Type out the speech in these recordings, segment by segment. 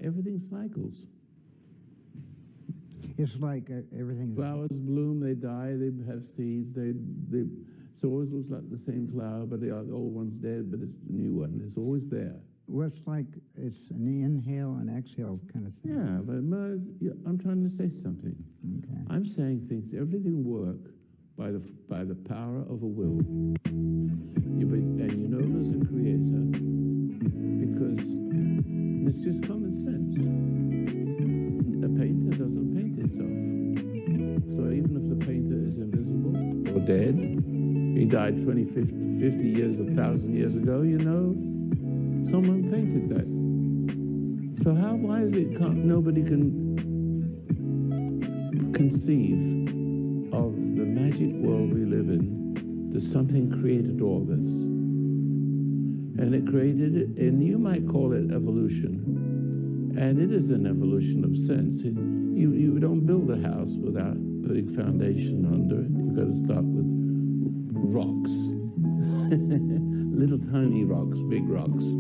everything cycles. It's like everything. Flowers bloom, they die, they have seeds. So it always looks like the same flower, but the old one's dead, but it's the new one. It's always there. Well, it's like it's an inhale and exhale kind of thing. Yeah, but I'm trying to say something. Okay. I'm saying things. Everything works by the power of a will. And you know there's a creator because it's just common sense. A painter doesn't paint itself. So even if the painter is invisible or dead, he died 20, 50 years, 1,000 years ago, you know, someone painted that. So why is it nobody can conceive of the magic world we live in, that something created all this? And it created it, and you might call it evolution. And it is an evolution of sense. You don't build a house without putting foundation under it. You've got to start with rocks. Little tiny rocks, big rocks.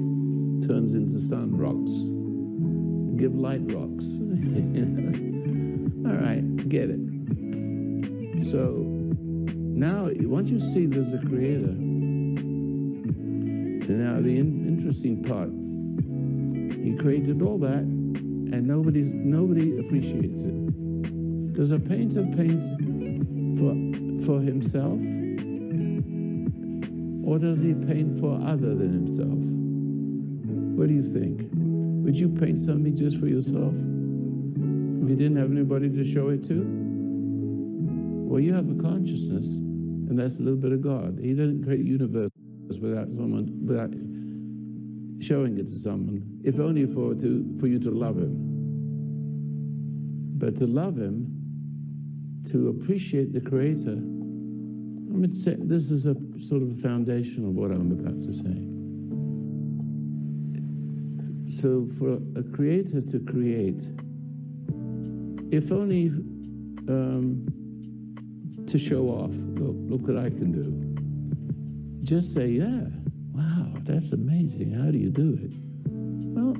Turns into sun rocks. Give light rocks. All right, get it. So now, once you see there's a creator, now the interesting part, he created all that, and nobody appreciates it. Does a painter paint for himself, or does he paint for other than himself? What do you think? Would you paint something just for yourself if you didn't have anybody to show it to? Well, you have a consciousness, and that's a little bit of God. He didn't create the universe without showing it to someone, if only for you to love him. But to love him, to appreciate the creator, this is a sort of a foundation of what I'm about to say. So for a creator to create, if only to show off, look what I can do. Just say, yeah, wow, that's amazing. How do you do it? Well,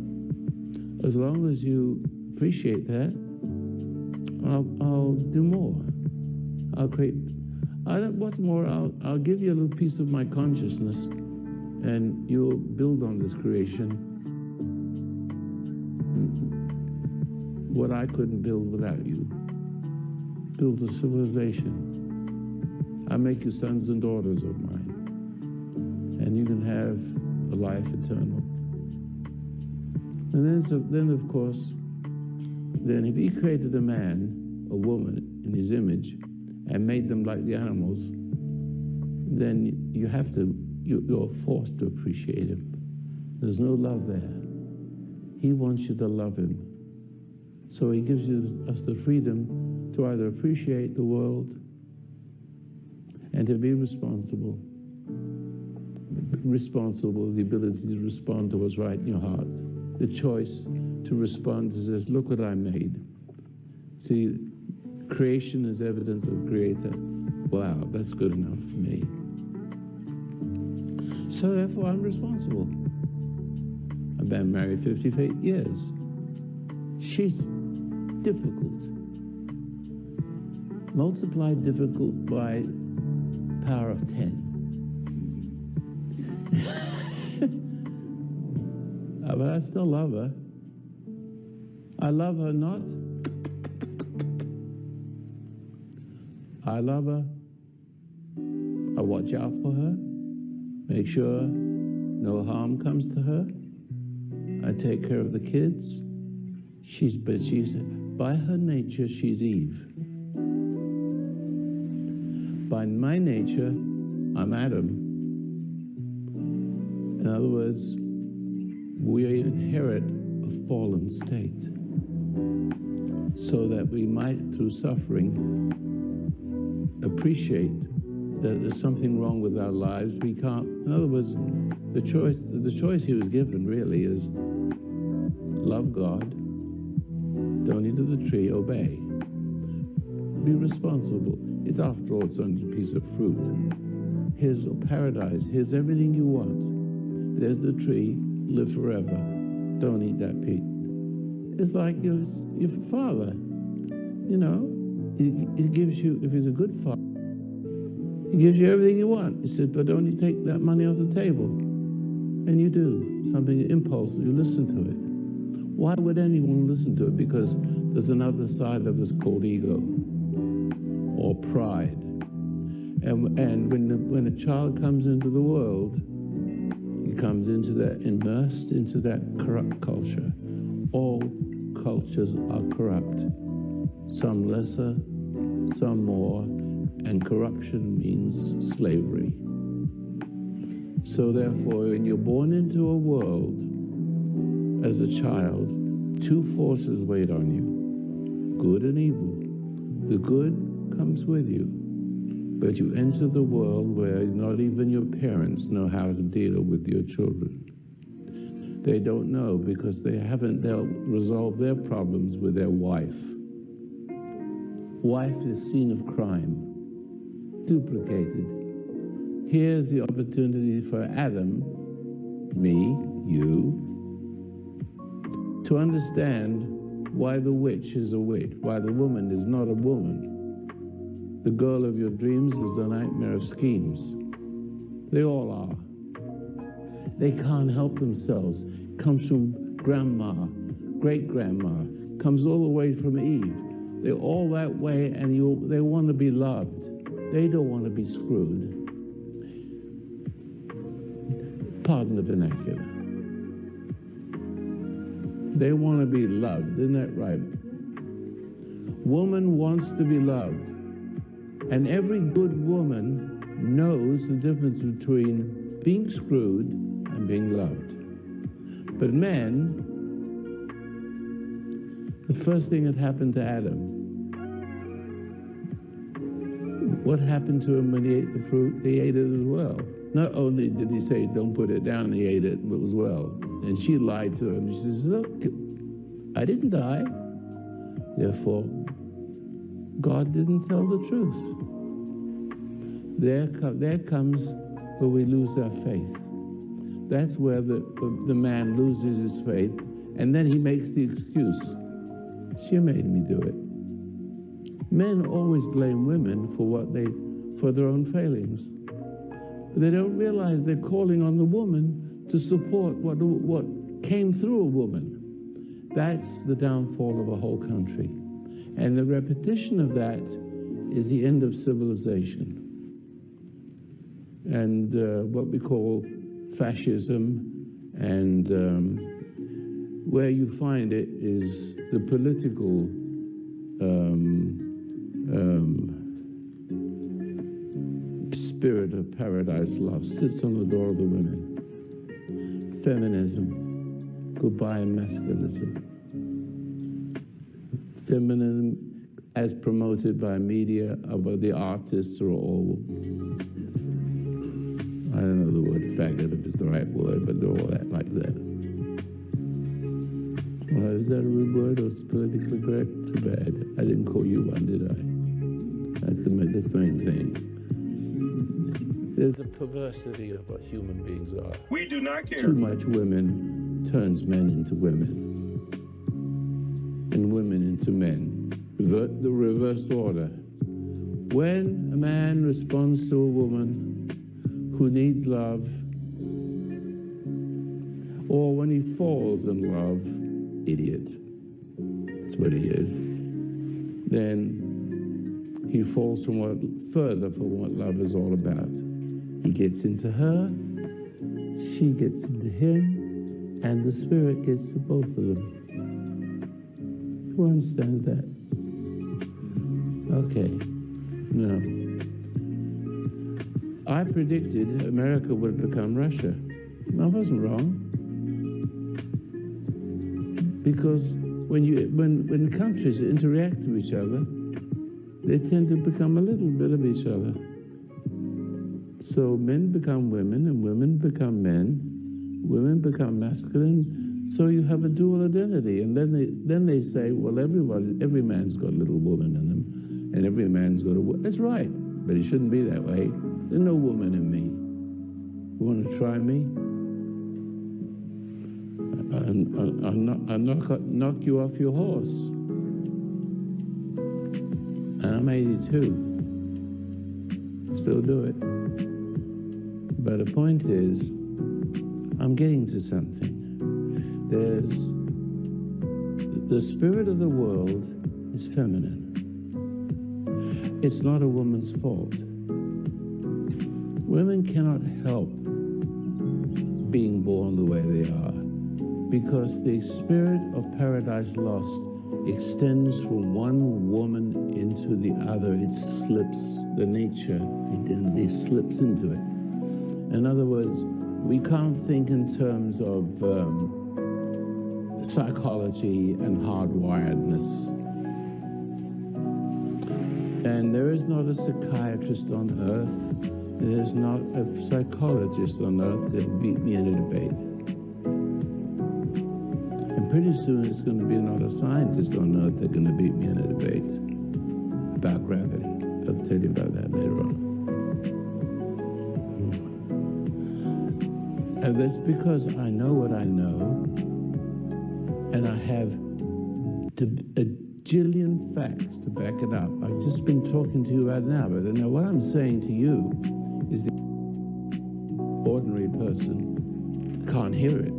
as long as you appreciate that, I'll do more. I'll create. What's more, I'll give you a little piece of my consciousness, and you'll build on this creation what I couldn't build without you. Build a civilization. I make you sons and daughters of mine, and you can have a life eternal. And then of course, if he created a man, a woman in his image, and made them like the animals, then you're forced to appreciate him. There's no love there. He wants you to love him. So he gives us the freedom to either appreciate the world and to be responsible, the ability to respond to what's right in your heart. The choice to respond to this, look what I made. See, creation is evidence of creator. Wow, that's good enough for me. So therefore, I'm responsible. I've been married 58 years. She's difficult. Multiply difficult by power of 10. But I still love her. I love her not. I love her. I watch out for her. Make sure no harm comes to her. I take care of the kids. She's by her nature, she's Eve. By my nature, I'm Adam. In other words, we inherit a fallen state so that we might, through suffering, appreciate that there's something wrong with our lives. We can't, in other words, the choice he was given really is love God, don't eat of the tree, obey. Be responsible. It's after all, it's only a piece of fruit. Here's paradise, here's everything you want. There's the tree, live forever. Don't eat that It's like your father, you know. He gives you, if he's a good father, he gives you everything you want. He said, but don't you take that money off the table. And you do. Something, impulse, you listen to it. Why would anyone listen to it? Because there's another side of us called ego or pride. And when a child comes into the world, he comes into that, immersed into that corrupt culture. All cultures are corrupt. Some lesser, some more, and corruption means slavery. So therefore, when you're born into a world as a child, two forces wait on you, good and evil. The good comes with you, but you enter the world where not even your parents know how to deal with your children. They don't know because they'll resolve their problems with their wife. Wife is scene of crime, duplicated. Here's the opportunity for Adam, me, you, to understand why the witch is a witch, why the woman is not a woman. The girl of your dreams is a nightmare of schemes. They all are. They can't help themselves. Comes from grandma, great-grandma, comes all the way from Eve. They're all that way, and they want to be loved. They don't want to be screwed. Pardon the vernacular. They want to be loved, isn't that right? Woman wants to be loved. And every good woman knows the difference between being screwed and being loved. But men, the first thing that happened to Adam, what happened to him when he ate the fruit? He ate it as well. Not only did he say, don't put it down, he ate it as well. And she lied to him. She says, look, I didn't die. Therefore, God didn't tell the truth. There comes where we lose our faith. That's where the man loses his faith, and then he makes the excuse. She made me do it. Men always blame women for their own failings. But they don't realize they're calling on the woman to support what came through a woman. That's the downfall of a whole country. And the repetition of that is the end of civilization. And what we call fascism, and where you find it is the political spirit of paradise lost sits on the door of the women. Feminism, goodbye masculinism. Feminism, as promoted by media, about the artists are all, I don't know the word faggot if it's the right word, but they're all that like that. Well, is that a rude word or is it politically correct? Too bad. I didn't call you one, did I? That's the main thing. There's a perversity of what human beings are. We do not care. Too much women turns men into women, and women into men. The reversed order. When a man responds to a woman who needs love, or when he falls in love, idiot, that's what he is, then he falls further from what love is all about. He gets into her, she gets into him, and the spirit gets to both of them. Who understands that? Okay, now, I predicted America would become Russia. I wasn't wrong. Because when countries interact with each other, they tend to become a little bit of each other. So men become women, and women become men. Women become masculine. So you have a dual identity. And then they say, well, every man's got a little woman in him, and every man's got a woman. That's right, but it shouldn't be that way. There's no woman in me. You want to try me? knock you off your horse. And I'm 82. Still do it. But the point is, I'm getting to something. There's the spirit of the world is feminine. It's not a woman's fault. Women cannot help being born the way they are, because the spirit of Paradise Lost extends from one woman into the other. It slips, the nature, identity slips into it. In other words, we can't think in terms of psychology and hardwiredness. And there is not a psychiatrist on earth, there is not a psychologist on earth that can beat me in a debate. And pretty soon it's going to be not a scientist on earth that's going to beat me in a debate about gravity. I'll tell you about that later on. And that's because I know what I know, and I have a jillion facts to back it up. I've just been talking to you right now, but now what I'm saying to you is the ordinary person can't hear it.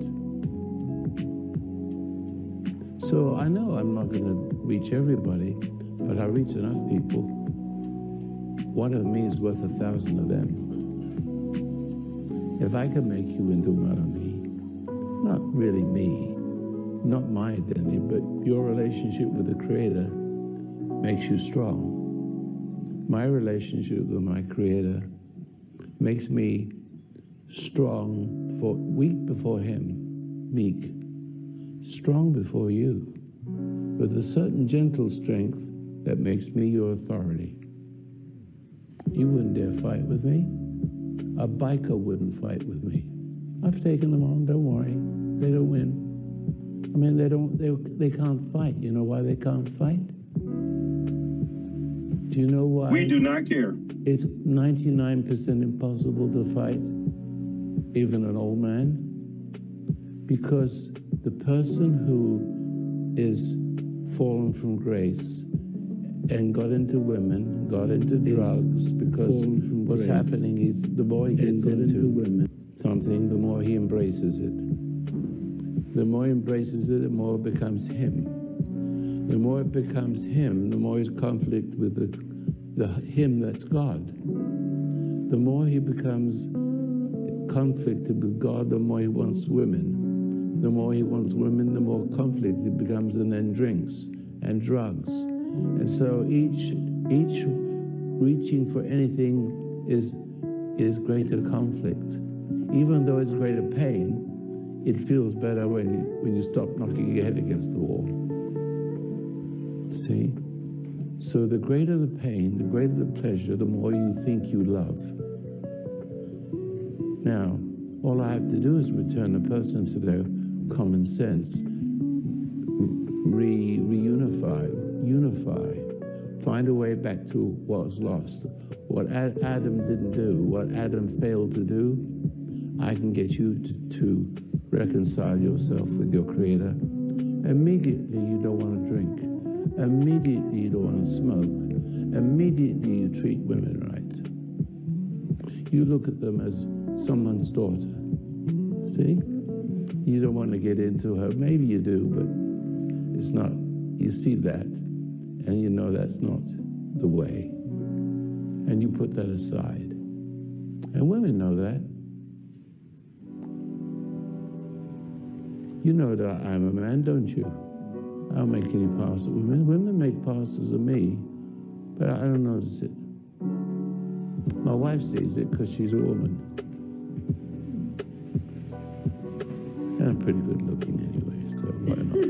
So I know I'm not going to reach everybody, but I reach enough people. One of me is worth 1,000 of them. If I can make you into one of me, not really me, not my identity, but your relationship with the Creator makes you strong. My relationship with my Creator makes me strong, for weak before Him, meek, strong before you, with a certain gentle strength that makes me your authority. You wouldn't dare fight with me. A biker wouldn't fight with me. I've taken them on, don't worry. They don't win. I mean, they can't fight. You know why they can't fight? Do you know why? We do not care. It's 99% impossible to fight, even an old man, because the person who is fallen from grace and got into women, got into drugs, because what's happening is the more he gets into women, something, the more he embraces it. The more he embraces it, the more it becomes him. The more it becomes him, the more his conflict with the him that's God. The more he becomes conflicted with God, the more he wants women. The more he wants women, the more conflict it becomes, and then drinks and drugs. And so each reaching for anything is greater conflict. Even though it's greater pain, it feels better when you stop knocking your head against the wall. See? So the greater the pain, the greater the pleasure, the more you think you love. Now, all I have to do is return a person to their common sense, unify, find a way back to what was lost. What Adam didn't do, what Adam failed to do, I can get you to reconcile yourself with your Creator. Immediately you don't want to drink. Immediately you don't want to smoke. Immediately you treat women right. You look at them as someone's daughter. See? You don't want to get into her. Maybe you do, but it's not. You see that, and you know that's not the way. And you put that aside. And women know that. You know that I'm a man, don't you? I don't make any passes at women. Women make passes at me, but I don't notice it. My wife sees it because she's a woman. And I'm pretty good looking anyway, so why not?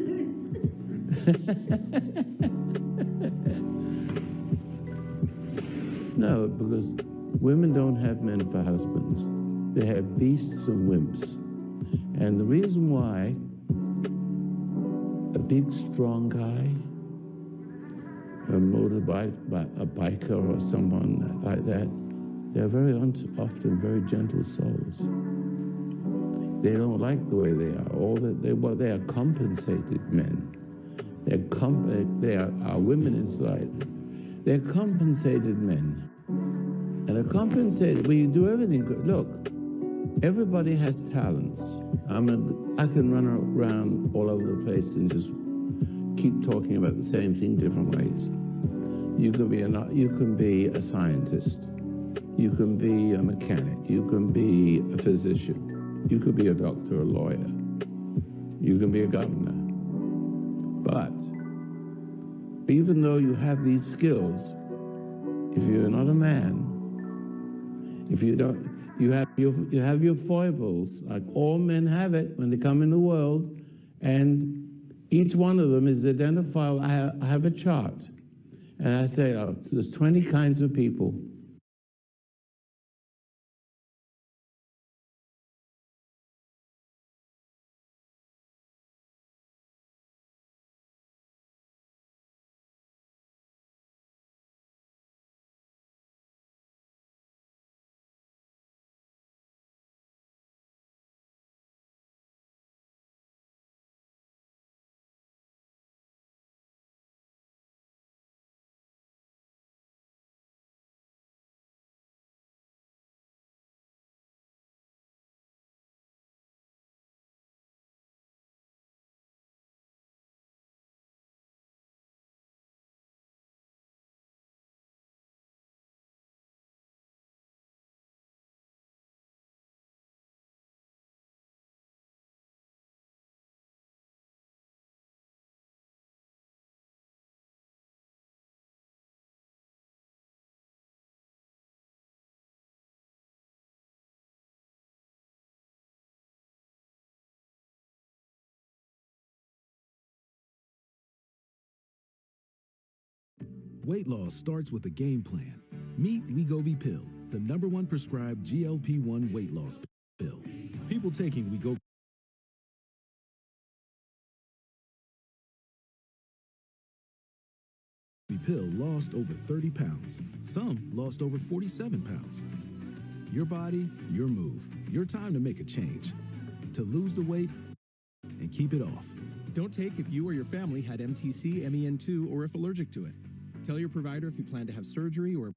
No, because women don't have men for husbands. They have beasts and wimps. And the reason why a big, strong guy, a biker or someone like that, they're very often very gentle souls. They don't like the way they are. They are compensated men. They are women inside. They're compensated men. And a compensated, we do everything good. Look, everybody has talents. I can run around all over the place and just keep talking about the same thing different ways. You can be a scientist. You can be a mechanic. You can be a physician. You could be a doctor, a lawyer. You can be a governor. But even though you have these skills, if you're not a man, if you don't, you have your foibles, like all men have it when they come in the world, and each one of them is identifiable. I have a chart, and I say, oh, there's 20 kinds of people. Weight loss starts with a game plan. Meet Wegovy Pill, the #1 prescribed GLP-1 weight loss pill. People taking Wegovy Pill lost over 30 pounds. Some lost over 47 pounds. Your body, your move. Your time to make a change. To lose the weight and keep it off. Don't take if you or your family had MTC, MEN2, or if allergic to it. Tell your provider if you plan to have surgery or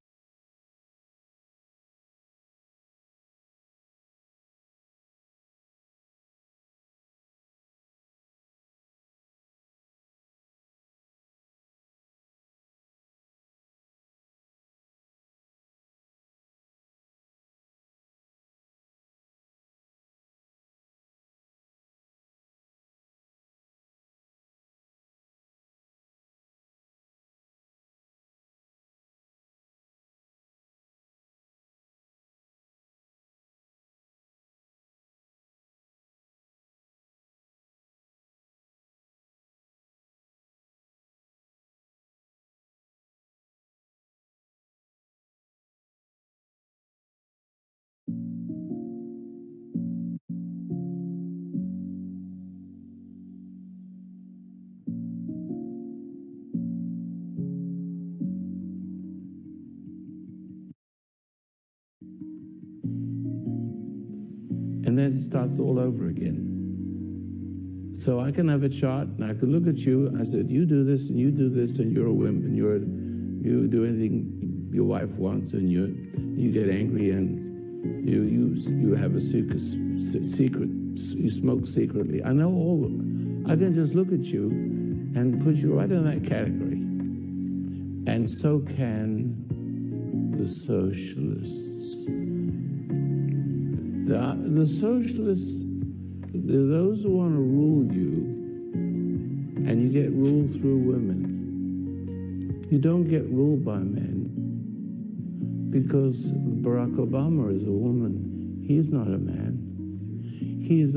And then it starts all over again. So I can have a chart, and I can look at you. I said, you do this, and you do this, and you're a wimp, and you do anything your wife wants, and you get angry, and you have a secret. You smoke secretly. I know all of them. I can just look at you and put you right in that category. And so can the socialists. The socialists, those who want to rule you, and you get ruled through women. You don't get ruled by men, because Barack Obama is a woman. He's not a man. He's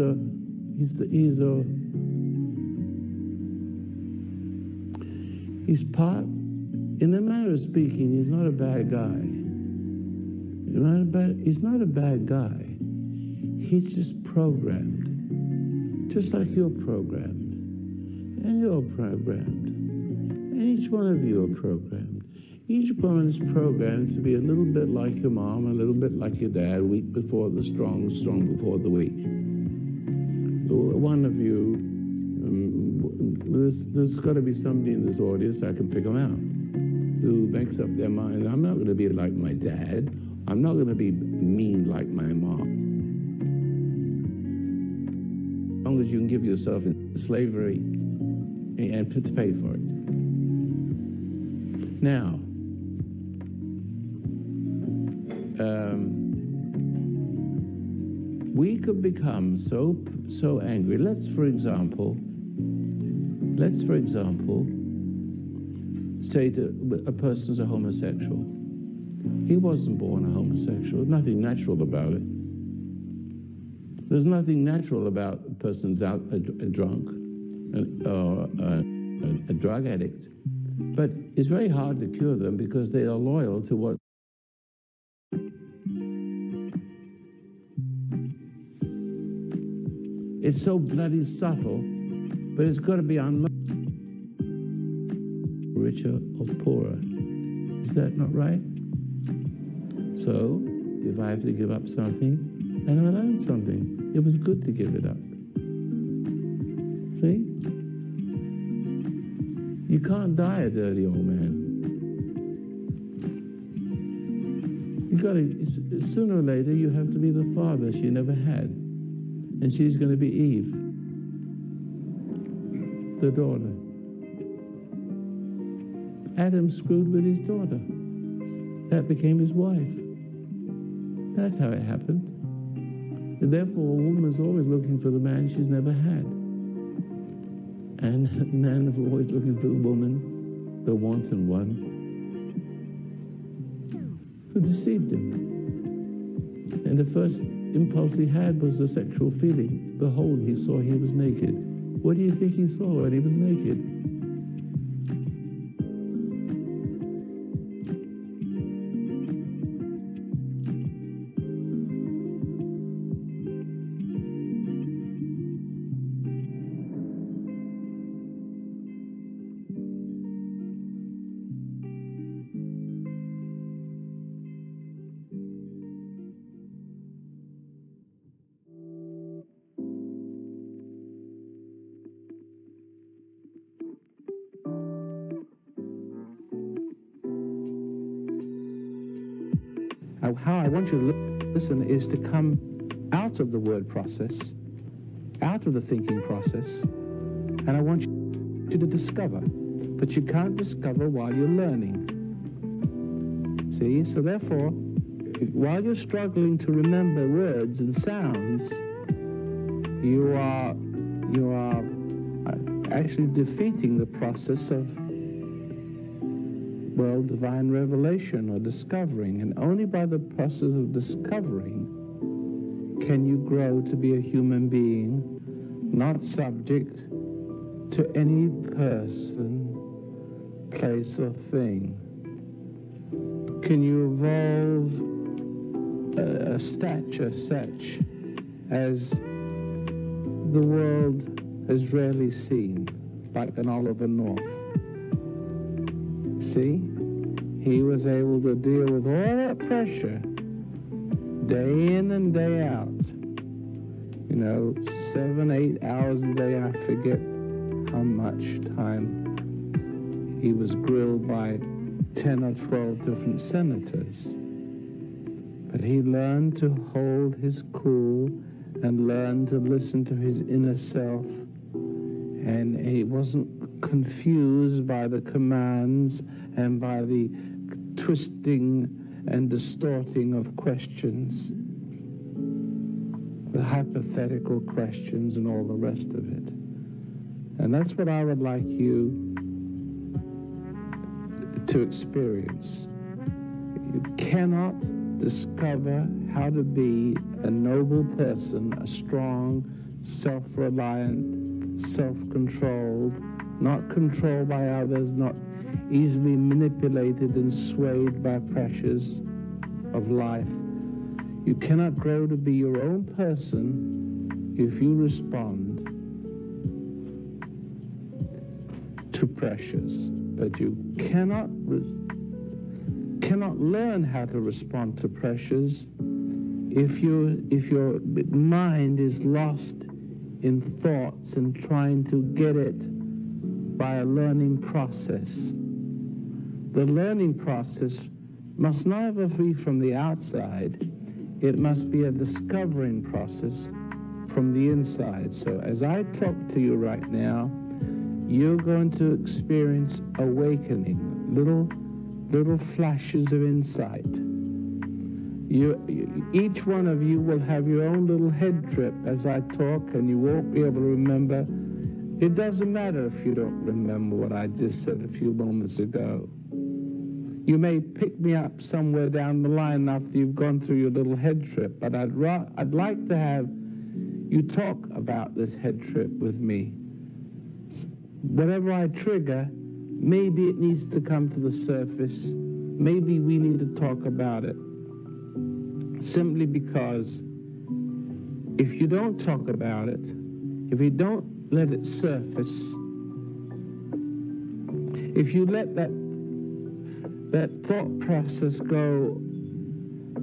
part, in a manner of speaking, he's not a bad guy. He's not a bad guy. He's just programmed, just like you're programmed, and you're programmed, and each one of you are programmed. Each one is programmed to be a little bit like your mom, a little bit like your dad, weak before the strong, strong before the weak. one of you, there's got to be somebody in this audience, I can pick them out, who makes up their mind, I'm not going to be like my dad, I'm not going to be mean like my mom. As long as you can give yourself in slavery and to pay for it. Now, we could become so angry. Let's, for example, say a person's a homosexual. He wasn't born a homosexual. There's nothing natural about it. There's nothing natural about a person a drunk or a drug addict. But it's very hard to cure them because they are loyal to what. It's so bloody subtle, but it's got to be unlearned. Richer or poorer. Is that not right? So, if I have to give up something, and I learned something, it was good to give it up. See? You can't die a dirty old man. You got to, sooner or later, you have to be the father she never had. And she's going to be Eve, the daughter. Adam screwed with his daughter. That became his wife. That's how it happened. And therefore, a woman is always looking for the man she's never had. And a man is always looking for the woman, the wanton one, who deceived him. And the first impulse he had was the sexual feeling. Behold, he saw he was naked. What do you think he saw when he was naked? How I want you to listen is to come out of the word process, out of the thinking process, and I want you to discover. But you can't discover while you're learning. See? So therefore, while you're struggling to remember words and sounds, you are actually defeating the process of divine revelation or discovering. And only by the process of discovering can you grow to be a human being, not subject to any person, place, or thing. Can you evolve a stature such as the world has rarely seen, like an Oliver North? See? He was able to deal with all that pressure day in and day out. 7, 8 hours a day, I forget how much time. He was grilled by 10 or 12 different senators. But he learned to hold his cool and learned to listen to his inner self. And he wasn't confused by the commands and by the twisting and distorting of questions, the hypothetical questions and all the rest of it. And that's what I would like you to experience. You cannot discover how to be a noble person, a strong, self-reliant, self-controlled, not controlled by others, not easily manipulated and swayed by pressures of life. You cannot grow to be your own person if you respond to pressures. But you cannot learn how to respond to pressures if your mind is lost in thoughts and trying to get it by a learning process. The learning process must never be from the outside. It must be a discovering process from the inside. So as I talk to you right now, you're going to experience awakening, little flashes of insight. Each one of you will have your own little head trip as I talk, and you won't be able to remember. It doesn't matter if you don't remember what I just said a few moments ago. You may pick me up somewhere down the line after you've gone through your little head trip, but I'd like to have you talk about this head trip with me. Whatever I trigger, maybe it needs to come to the surface. Maybe we need to talk about it. Simply because if you don't talk about it, if you don't let it surface, if you let that thought process go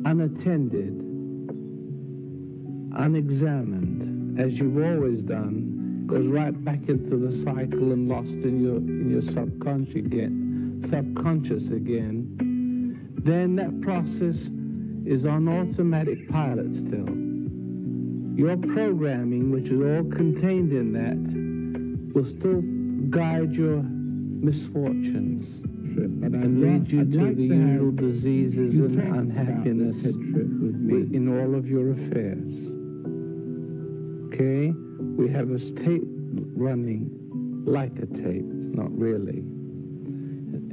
unattended, unexamined, as you've always done, goes right back into the cycle and lost in your subconscious again, then that process is on automatic pilot still. Your programming, which is all contained in that, will still guide your misfortunes and lead you to the usual diseases and unhappiness in all of your affairs. Okay? We have a tape running like a tape. It's not really.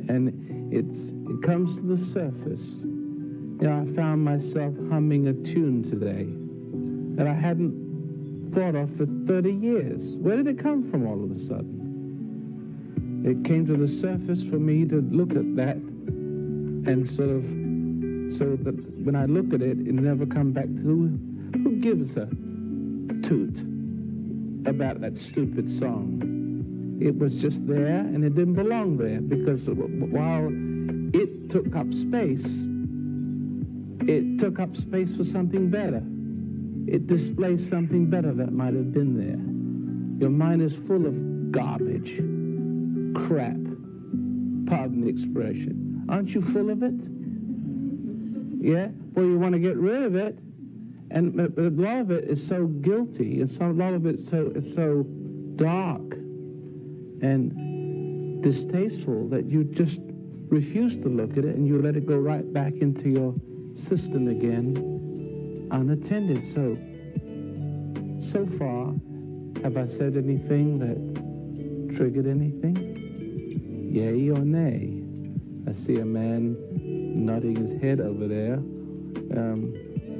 And it comes to the surface. You know, I found myself humming a tune today that I hadn't thought of for 30 years. Where did it come from all of a sudden? It came to the surface for me to look at that and so that when I look at it, it never come back to who gives a toot about that stupid song. It was just there and it didn't belong there because while it took up space for something better. It displays something better that might have been there. Your mind is full of garbage, crap, pardon the expression. Aren't you full of it? Yeah? Well, you want to get rid of it, and a lot of it is so guilty, and a lot of it is so dark and distasteful that you just refuse to look at it, and you let it go right back into your system again, unattended. So far, have I said anything that triggered anything? Yay or nay? I see a man nodding his head over there.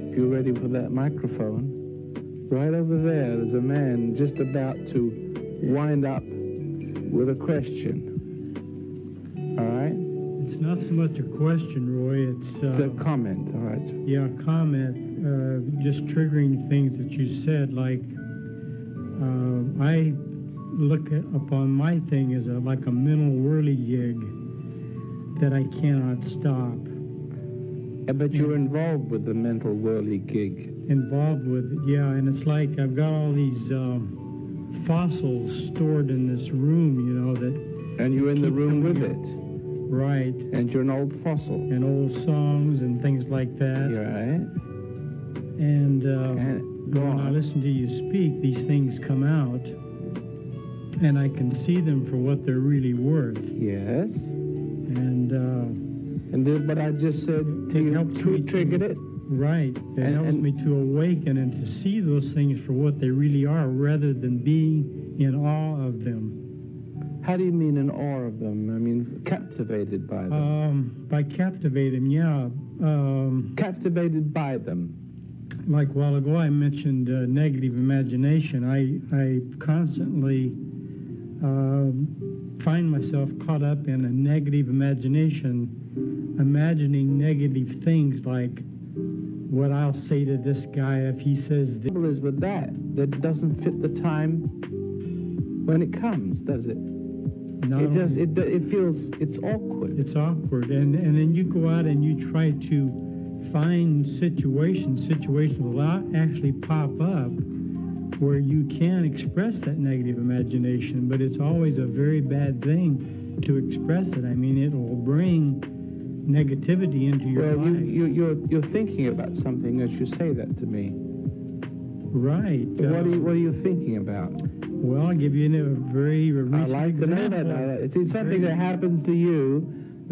If you're ready for that microphone, right over there's a man just about to wind up with a question. All right? It's not so much a question, Roy. It's a comment, all right? Yeah, a comment. Just triggering things that you said, like I look upon my thing as like a mental whirligig that I cannot stop. But you're involved with the mental whirligig. Involved with it, yeah. And it's like I've got all these fossils stored in this room, you know, that... And you're in the room with it. Right. And you're an old fossil. And old songs and things like that. You're right. And when I listen to you speak, these things come out, and I can see them for what they're really worth. Yes. And then what I just said to you triggered it? Right. It helps me to awaken and to see those things for what they really are, rather than being in awe of them. How do you mean in awe of them? I mean, captivated by them. By captivated, yeah. Captivated by them. Like a while ago, I mentioned negative imagination. I constantly find myself caught up in a negative imagination, imagining negative things like what I'll say to this guy if he says this. The trouble is with that doesn't fit the time when it comes, does it? No. It feels, it's awkward. It's awkward. And then you go out and you try to find situations will actually pop up where you can express that negative imagination, but it's always a very bad thing to express it. I mean, it will bring negativity into your Well, life. you're thinking about something as you say that to me. Right. What are you thinking about? Well, I'll give you a very recent I like to know example. that. It's something that happens to you